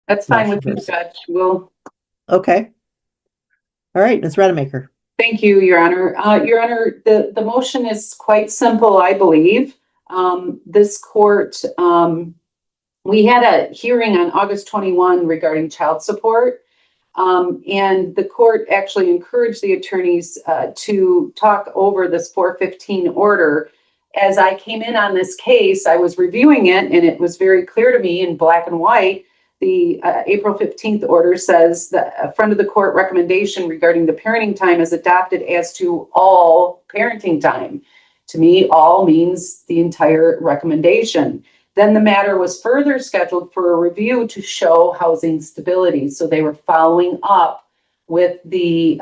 That's fine with the judge. Will. Okay. All right, Ms. Rademacher. Thank you, Your Honor. Your Honor, the motion is quite simple, I believe. This court, we had a hearing on August 21 regarding child support. And the court actually encouraged the attorneys to talk over this 415 order. As I came in on this case, I was reviewing it, and it was very clear to me in black and white. The April 15th order says that a friend of the court recommendation regarding the parenting time is adopted as to all parenting time. To me, all means the entire recommendation. Then the matter was further scheduled for a review to show housing stability. So they were following up with the,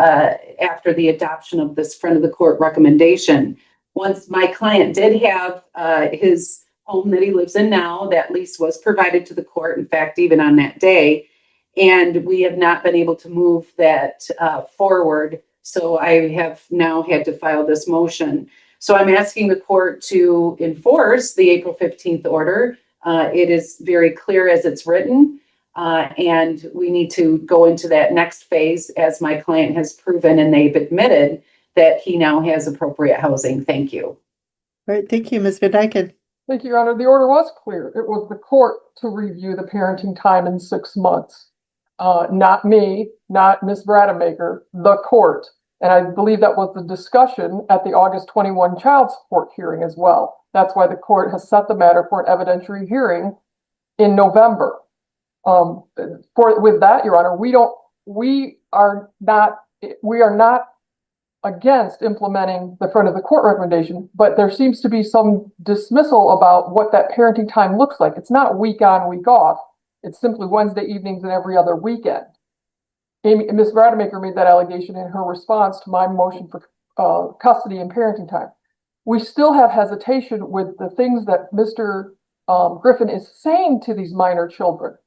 after the adoption of this friend of the court recommendation. Once my client did have his home that he lives in now, that lease was provided to the court, in fact, even on that day. And we have not been able to move that forward. So I have now had to file this motion. So I'm asking the court to enforce the April 15th order. It is very clear as it's written, and we need to go into that next phase as my client has proven and they've admitted that he now has appropriate housing. Thank you. All right, thank you, Ms. Van Dyken. Thank you, Your Honor. The order was clear. It was the court to review the parenting time in 6 months. Not me, not Ms. Rademacher, the court. And I believe that was the discussion at the August 21 child support hearing as well. That's why the court has set the matter for an evidentiary hearing in November. With that, Your Honor, we are not against implementing the friend of the court recommendation, but there seems to be some dismissal about what that parenting time looks like. It's not week on, week off. It's simply Wednesday evenings and every other weekend. Ms. Rademacher made that allegation in her response to my motion for custody and parenting time. We still have hesitation with the things that Mr. Griffin is saying to these minor children,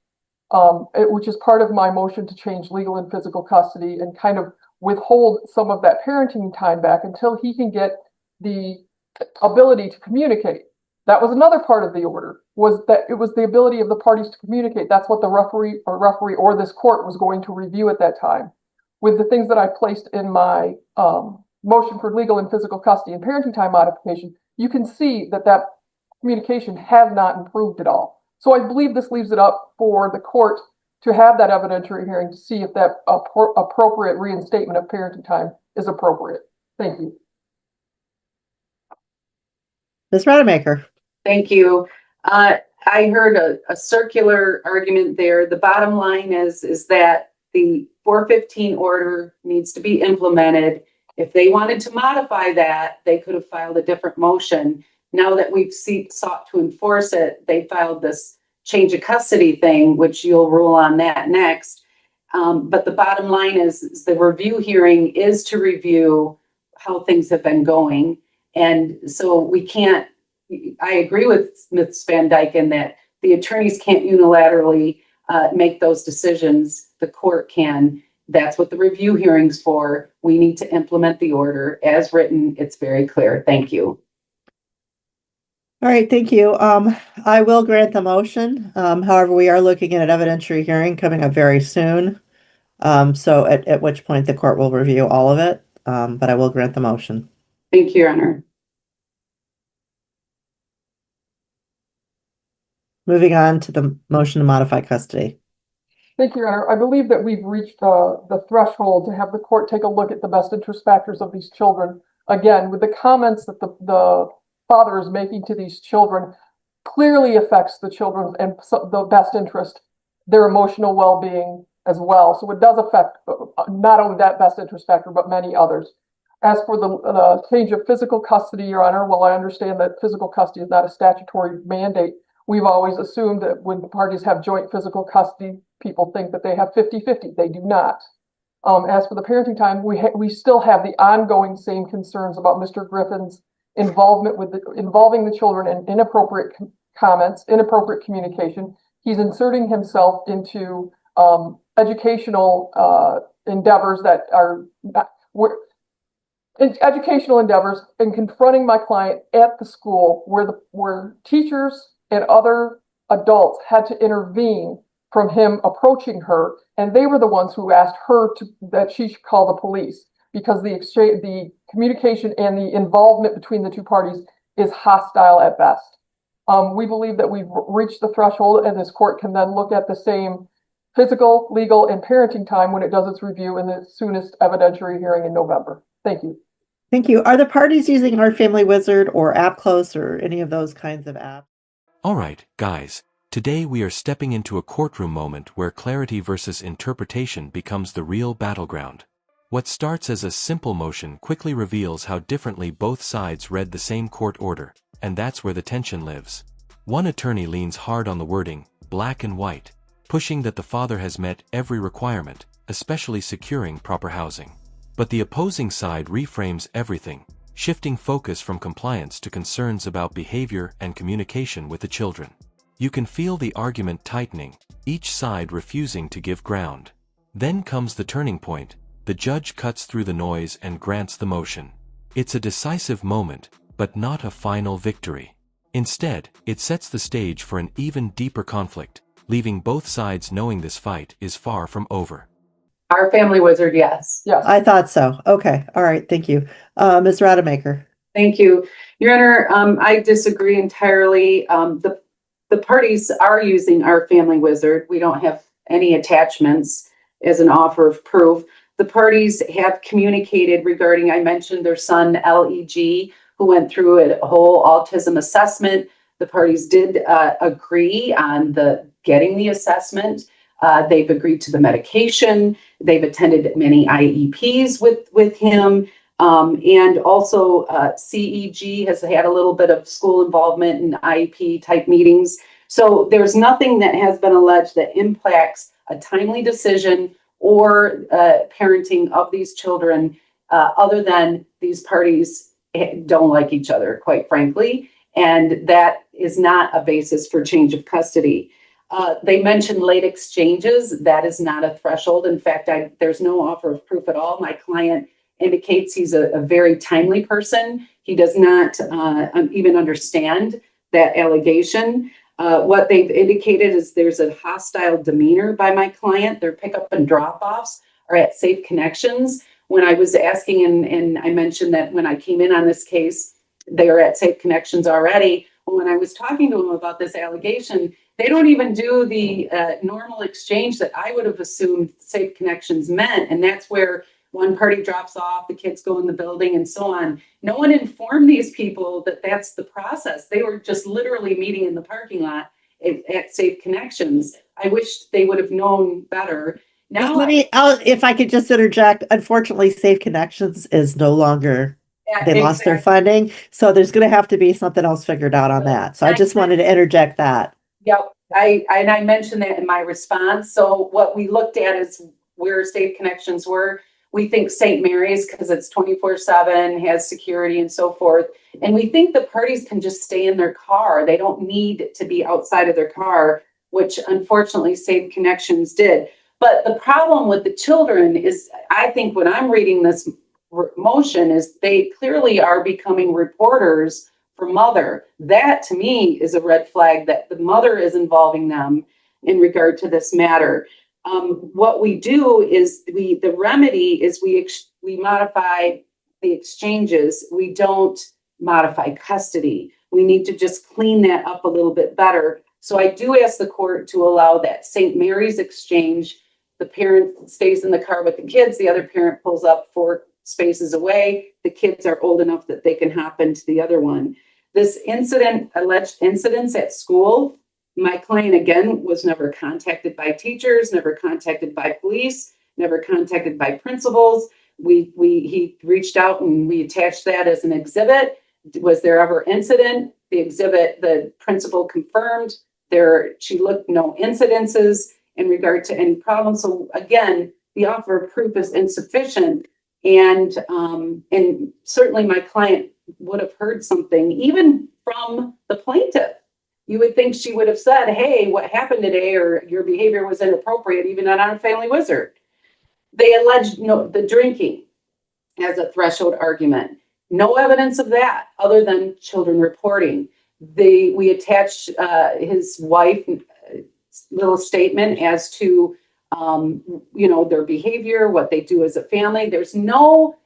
which is part of my motion to change legal and physical custody and kind of withhold some of that parenting time back until he can get the ability to communicate. That was another part of the order, was that it was the ability of the parties to communicate. That's what the referee or this court was going to review at that time. With the things that I placed in my motion for legal and physical custody and parenting time modification, you can see that that communication has not improved at all. So I believe this leaves it up for the court to have that evidentiary hearing to see if that appropriate reinstatement of parenting time is appropriate. Thank you. Ms. Rademacher. Thank you. I heard a circular argument there. The bottom line is that the 415 order needs to be implemented. If they wanted to modify that, they could have filed a different motion. Now that we've sought to enforce it, they filed this change of custody thing, which you'll rule on that next. But the bottom line is the review hearing is to review how things have been going. And so we can't, I agree with Ms. Van Dyken that the attorneys can't unilaterally make those decisions. The court can. That's what the review hearing's for. We need to implement the order as written. It's very clear. Thank you. All right, thank you. I will grant the motion. However, we are looking at an evidentiary hearing coming up very soon. So at which point the court will review all of it. But I will grant the motion. Thank you, Your Honor. Moving on to the motion to modify custody. Thank you, Your Honor. I believe that we've reached the threshold to have the court take a look at the best interest factors of these children. Again, with the comments that the father is making to these children clearly affects the children and the best interest, their emotional well-being as well. So it does affect not only that best interest factor, but many others. As for the change of physical custody, Your Honor, while I understand that physical custody is not a statutory mandate, we've always assumed that when the parties have joint physical custody, people think that they have 50-50. They do not. As for the parenting time, we still have the ongoing same concerns about Mr. Griffin's involvement with involving the children in inappropriate comments, inappropriate communication. He's inserting himself into educational endeavors that are not, educational endeavors and confronting my client at the school where teachers and other adults had to intervene from him approaching her, and they were the ones who asked her that she should call the police because the communication and the involvement between the two parties is hostile at best. We believe that we've reached the threshold, and this court can then look at the same physical, legal, and parenting time when it does its review in the soonest evidentiary hearing in November. Thank you. Thank you. Are the parties using Our Family Wizard or AppClose or any of those kinds of apps? All right, guys. Today we are stepping into a courtroom moment where clarity versus interpretation becomes the real battleground. What starts as a simple motion quickly reveals how differently both sides read the same court order, and that's where the tension lives. One attorney leans hard on the wording, black and white, pushing that the father has met every requirement, especially securing proper housing. But the opposing side reframes everything, shifting focus from compliance to concerns about behavior and communication with the children. You can feel the argument tightening, each side refusing to give ground. Then comes the turning point. The judge cuts through the noise and grants the motion. It's a decisive moment, but not a final victory. Instead, it sets the stage for an even deeper conflict, leaving both sides knowing this fight is far from over. Our Family Wizard, yes. Yes. I thought so. Okay. All right. Thank you. Ms. Rademacher. Thank you. Your Honor, I disagree entirely. The parties are using Our Family Wizard. We don't have any attachments as an offer of proof. The parties have communicated regarding, I mentioned their son, LEG, who went through a whole autism assessment. The parties did agree on getting the assessment. They've agreed to the medication. They've attended many IEPs with him. And also CEG has had a little bit of school involvement in IEP type meetings. So there's nothing that has been alleged that impacts a timely decision or parenting of these children other than these parties don't like each other, quite frankly. And that is not a basis for change of custody. They mentioned late exchanges. That is not a threshold. In fact, there's no offer of proof at all. My client indicates he's a very timely person. He does not even understand that allegation. What they've indicated is there's a hostile demeanor by my client. Their pickup and drop-offs are at Safe Connections. When I was asking, and I mentioned that when I came in on this case, they are at Safe Connections already. When I was talking to them about this allegation, they don't even do the normal exchange that I would have assumed Safe Connections meant. And that's where one party drops off, the kids go in the building and so on. No one informed these people that that's the process. They were just literally meeting in the parking lot at Safe Connections. I wish they would have known better. Now, If I could just interject, unfortunately, Safe Connections is no longer, they lost their funding. So there's going to have to be something else figured out on that. So I just wanted to interject that. Yep. I mentioned that in my response. So what we looked at is where Safe Connections were. We think St. Mary's, because it's 24/7, has security and so forth. And we think the parties can just stay in their car. They don't need to be outside of their car, which unfortunately Safe Connections did. But the problem with the children is, I think when I'm reading this motion, is they clearly are becoming reporters for mother. That to me is a red flag that the mother is involving them in regard to this matter. What we do is the remedy is we modify the exchanges. We don't modify custody. We need to just clean that up a little bit better. So I do ask the court to allow that St. Mary's exchange. The parent stays in the car with the kids. The other parent pulls up 4 spaces away. The kids are old enough that they can hop into the other one. This alleged incidents at school, my client, again, was never contacted by teachers, never contacted by police, never contacted by principals. He reached out and we attached that as an exhibit. Was there ever incident? The exhibit, the principal confirmed she looked no incidences in regard to any problems. So again, the offer of proof is insufficient. And certainly my client would have heard something, even from the plaintiff. You would think she would have said, hey, what happened today, or your behavior was inappropriate, even on Our Family Wizard. They alleged the drinking as a threshold argument. No evidence of that other than children reporting. We attached his wife little statement as to, their behavior, what they do as a family. There's no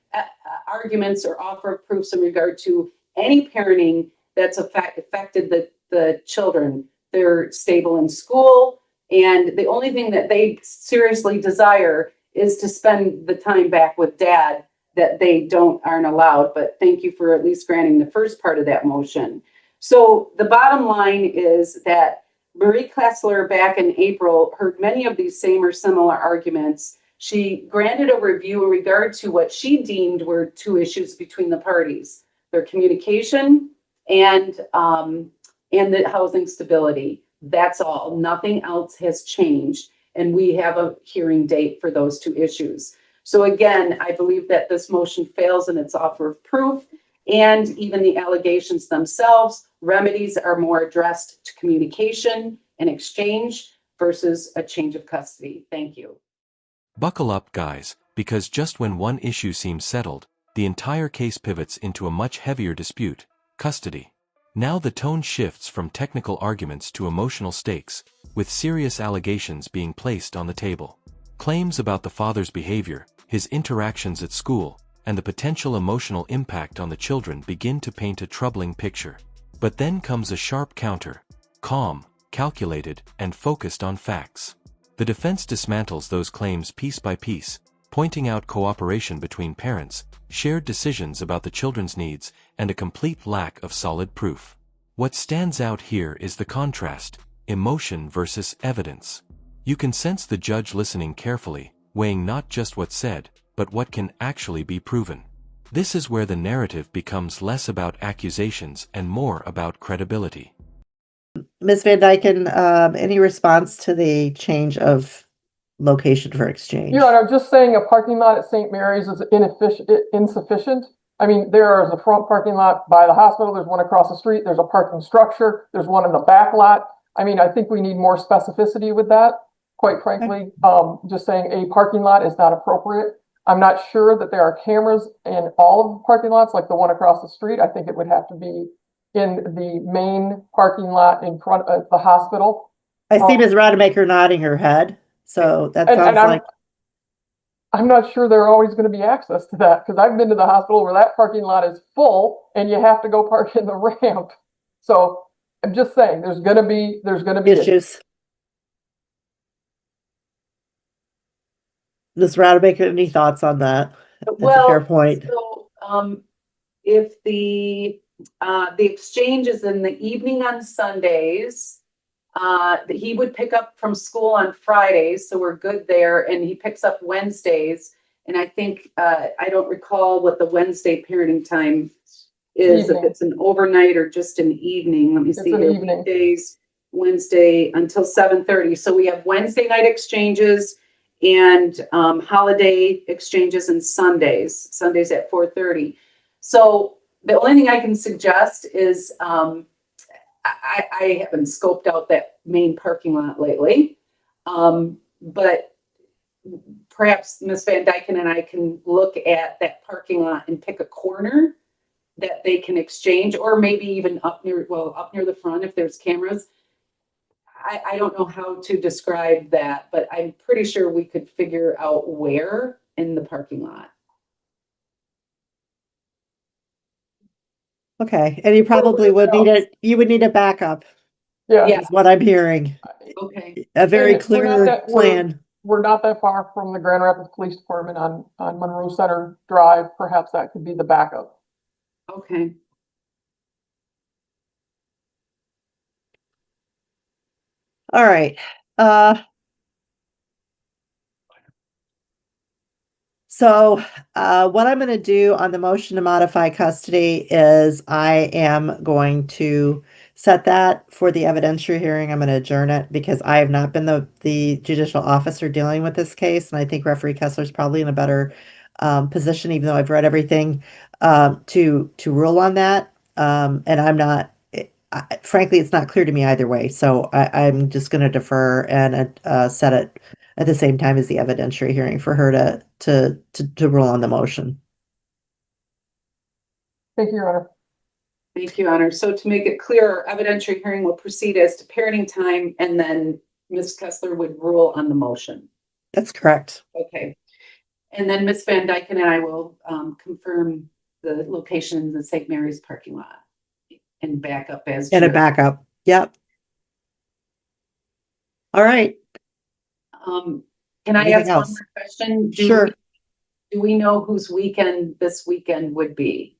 arguments or offer of proofs in regard to any parenting that's affected the children. They're stable in school, and the only thing that they seriously desire is to spend the time back with dad that they aren't allowed. But thank you for at least granting the first part of that motion. So the bottom line is that Marie Kessler back in April heard many of these same or similar arguments. She granted a review in regard to what she deemed were two issues between the parties: their communication and the housing stability. That's all. Nothing else has changed. And we have a hearing date for those two issues. So again, I believe that this motion fails in its offer of proof, and even the allegations themselves. Remedies are more addressed to communication and exchange versus a change of custody. Thank you. Buckle up, guys, because just when one issue seems settled, the entire case pivots into a much heavier dispute: custody. Now the tone shifts from technical arguments to emotional stakes, with serious allegations being placed on the table. Claims about the father's behavior, his interactions at school, and the potential emotional impact on the children begin to paint a troubling picture. But then comes a sharp counter: calm, calculated, and focused on facts. The defense dismantles those claims piece by piece, pointing out cooperation between parents, shared decisions about the children's needs, and a complete lack of solid proof. What stands out here is the contrast: emotion versus evidence. You can sense the judge listening carefully, weighing not just what's said, but what can actually be proven. This is where the narrative becomes less about accusations and more about credibility. Ms. Van Dyken, any response to the change of location for exchange? Your Honor, I'm just saying a parking lot at St. Mary's is insufficient. I mean, there is a front parking lot by the hospital. There's one across the street. There's a parking structure. There's one in the back lot. I mean, I think we need more specificity with that. Quite frankly, just saying a parking lot is not appropriate. I'm not sure that there are cameras in all of the parking lots like the one across the street. I think it would have to be in the main parking lot in front of the hospital. I see Ms. Rademacher nodding her head, so that sounds like... I'm not sure there's always going to be access to that, because I've been to the hospital where that parking lot is full and you have to go park in the ramp. So I'm just saying there's going to be issues. Ms. Rademacher, any thoughts on that? That's a fair point. So, if the exchange is in the evening on Sundays, he would pick up from school on Fridays, so we're good there, and he picks up Wednesdays. And I think I don't recall what the Wednesday parenting time is, if it's an overnight or just an evening. Let me see here. Weekdays, Wednesday until 7:30. So we have Wednesday night exchanges and holiday exchanges, and Sundays at 4:30. So the only thing I can suggest is I haven't scoped out that main parking lot lately, but perhaps Ms. Van Dyken and I can look at that parking lot and pick a corner that they can exchange, or maybe even up near the front if there's cameras. I don't know how to describe that, but I'm pretty sure we could figure out where in the parking lot. Okay, and you probably would need it. You would need a backup. Yeah, is what I'm hearing. Okay, a very clear plan. We're not that far from the Grand Rapids Police Department on Monroe Center Drive. Perhaps that could be the backup. Okay. All right. So what I'm going to do on the motion to modify custody is I am going to set that for the evidentiary hearing. I'm going to adjourn it because I have not been the judicial officer dealing with this case. And I think Referee Kessler's probably in a better position, even though I've read everything, to rule on that. And I'm not, frankly, it's not clear to me either way. So I'm just going to defer and set it at the same time as the evidentiary hearing for her to rule on the motion. Thank you, Your Honor. Thank you, Honor. So to make it clear, our evidentiary hearing will proceed as to parenting time and then Ms. Kessler would rule on the motion. That's correct. Okay. And then Ms. Van Dyken and I will confirm the location in the St. Mary's parking lot and back up as. And a chair. backup. Yep. All right. Can I Anything ask else? one more question? Sure. Do we know whose weekend this weekend would be?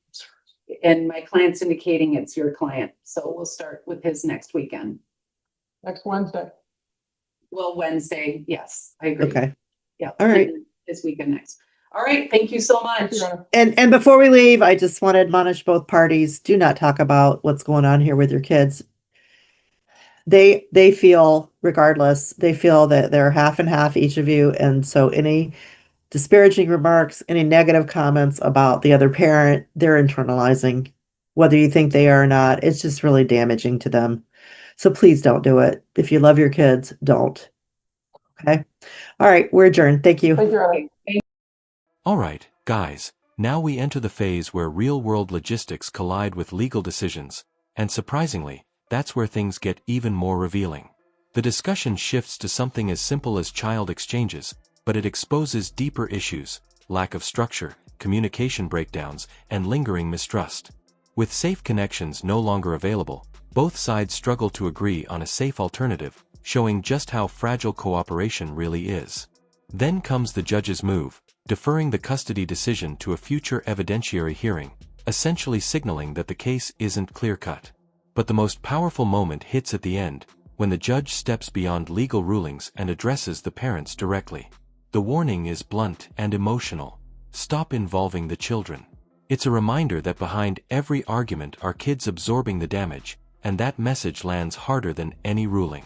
And my client's indicating it's your client, so we'll start with his next weekend. Next Wednesday. Well, Wednesday, yes, I agree. Okay. Yeah. All right. and His weekend next. All right, thank you so Thank much. you, Your Honor. And before we leave, I just want to admonish both parties, do not talk about what's going on here with your kids. They feel, regardless, they feel that they're half and half, each of you. And so any disparaging remarks, any negative comments about the other parent, they're internalizing, whether you think they are or not. It's just really damaging to them. So please don't do it. If you love your kids, don't. Okay. All right. We're adjourned. Thank you. Thank you, Your Honor. Okay, Alright, guys, now we enter the phase where real-world logistics collide with legal decisions, and surprisingly, that's where things get even more revealing. The discussion shifts to something as simple as child exchanges, but it exposes deeper issues: lack of structure, communication breakdowns, and lingering mistrust. With safe connections no longer available, both sides struggle to agree on a safe alternative, showing just how fragile cooperation really is. Then comes the judge's move, deferring the custody decision to a future evidentiary hearing, essentially signaling that the case isn't clear-cut. But the most powerful moment hits at the end, when the judge steps beyond legal rulings and addresses the parents directly. The warning is blunt and emotional: stop involving the children. It's a reminder that behind every argument are kids absorbing the damage, and that message lands harder than any ruling.